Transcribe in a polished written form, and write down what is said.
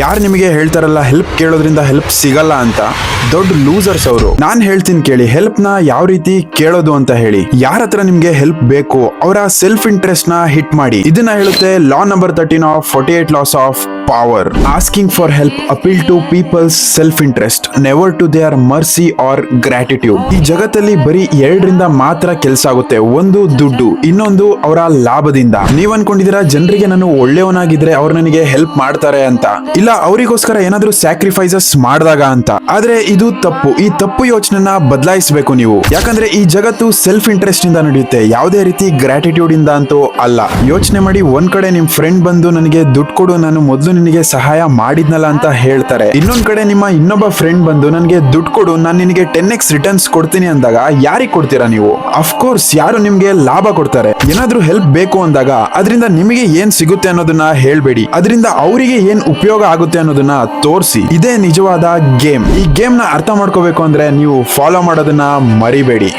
ಯಾರು ನಿಮಗೆ ಹೇಳ್ತಾರಲ್ಲ ಹೆಲ್ಪ್ ಕೇಳೋದ್ರಿಂದ ಹೆಲ್ಪ್ ಸಿಗಲ್ಲ ಅಂತ, ದೊಡ್ಡ ಲೂಸರ್ಸ್ ಅವರು. ನಾನ್ ಹೇಳ್ತೀನಿ ಕೇಳಿ, ಹೆಲ್ಪ್ ನ ಯಾವ ರೀತಿ ಕೇಳೋದು ಅಂತ ಹೇಳಿ. ಯಾರ ಹತ್ರ ನಿಮ್ಗೆ ಹೆಲ್ಪ್ ಬೇಕು ಅವರ ಸೆಲ್ಫ್ ಇಂಟ್ರೆಸ್ಟ್ ನ ಹಿಟ್ ಮಾಡಿ. ಇದನ್ನ ಹೇಳುತ್ತೆ law number 13 of 48 laws of power. Asking for help appeal to people's self interest, never to their mercy or gratitude. ಈ ಜಗತ್ತಲ್ಲಿ ಬರೀ ಎರಡರಿಂದ ಮಾತ್ರ ಕೆಲಸ ಆಗುತ್ತೆ. ಒಂದು ದುಡ್ಡು, ಇನ್ನೊಂದು ಅವರ ಲಾಭದಿಂದ. ನೀವ್ ಅನ್ಕೊಂಡಿದೀರಾ ಜನರಿಗೆ ನಾನು ಒಳ್ಳೆಯವನಾಗಿದ್ರೆ ಅವ್ರು ನನಗೆ ಹೆಲ್ಪ್ ಮಾಡ್ತಾರೆ ಅಂತ. ಇಲ್ಲ, ಅವರಿಗೋಸ್ಕರ ಏನಾದ್ರೂ ಸ್ಯಾಕ್ರಿಫೈಸಸ್ ಮಾಡಿದಾಗ ಅಂತ. ಆದ್ರೆ ಇದು ತಪ್ಪು. ಈ ತಪ್ಪು ಯೋಚನೆನ ಬದಲಾಯಿಸಬೇಕು ನೀವು. ಯಾಕಂದ್ರೆ ಈ ಜಗತ್ತು ಸೆಲ್ಫ್ ಇಂಟ್ರೆಸ್ಟ್ ಇಂದ ನಡೆಯುತ್ತೆ, ಯಾವುದೇ ರೀತಿ ಗ್ರಾಟಿಟ್ಯೂಡ್ ಇಂದ ಅಂತೂ ಅಲ್ಲ. ಯೋಚನೆ ಮಾಡಿ, ಒಂದ್ ಕಡೆ ನಿಮ್ ಫ್ರೆಂಡ್ ಬಂದು ನನಗೆ ದುಡ್ಡು ಕೊಡು, ನಾನು ಮೊದಲು ನಿನಗೆ ಸಹಾಯ ಮಾಡಿದ್ನಲ್ಲ ಅಂತ ಹೇಳ್ತಾರೆ. ಇನ್ನೊಂದ್ ಕಡೆ ನಿಮ್ಮ ಇನ್ನೊಬ್ಬ ಫ್ರೆಂಡ್ ಬಂದು ನನಗೆ ದುಡ್ಡು ಕೊಡು, ನಾನು ನಿನಗೆ 10x ರಿಟರ್ನ್ಸ್ ಕೊಡ್ತೀನಿ ಅಂದಾಗ ಯಾರಿಗೆ ಕೊಡ್ತೀರಾ ನೀವು? ಅಫ್ಕೋರ್ಸ್ ಯಾರು ನಿಮ್ಗೆ ಲಾಭ ಕೊಡ್ತಾರೆ. ಏನಾದ್ರೂ ಹೆಲ್ಪ್ ಬೇಕು ಅಂದಾಗ ಅದರಿಂದ ನಿಮಗೆ ಏನ್ ಸಿಗುತ್ತೆ ಅನ್ನೋದನ್ನ ಹೇಳ್ಬೇಡಿ, ಅದರಿಂದ ಅವರಿಗೆ ಏನ್ ಉಪಯೋಗ ಆಗುತ್ತೆ ಅನ್ನೋದನ್ನ ತೋರಿಸಿ. ಇದೇ ನಿಜವಾದ ಗೇಮ್. ಈ ಗೇಮ್ ನ ಅರ್ಥ ಮಾಡ್ಕೋಬೇಕು ಅಂದ್ರೆ ನೀವು ಫಾಲೋ ಮಾಡೋದನ್ನ ಮರಿಬೇಡಿ.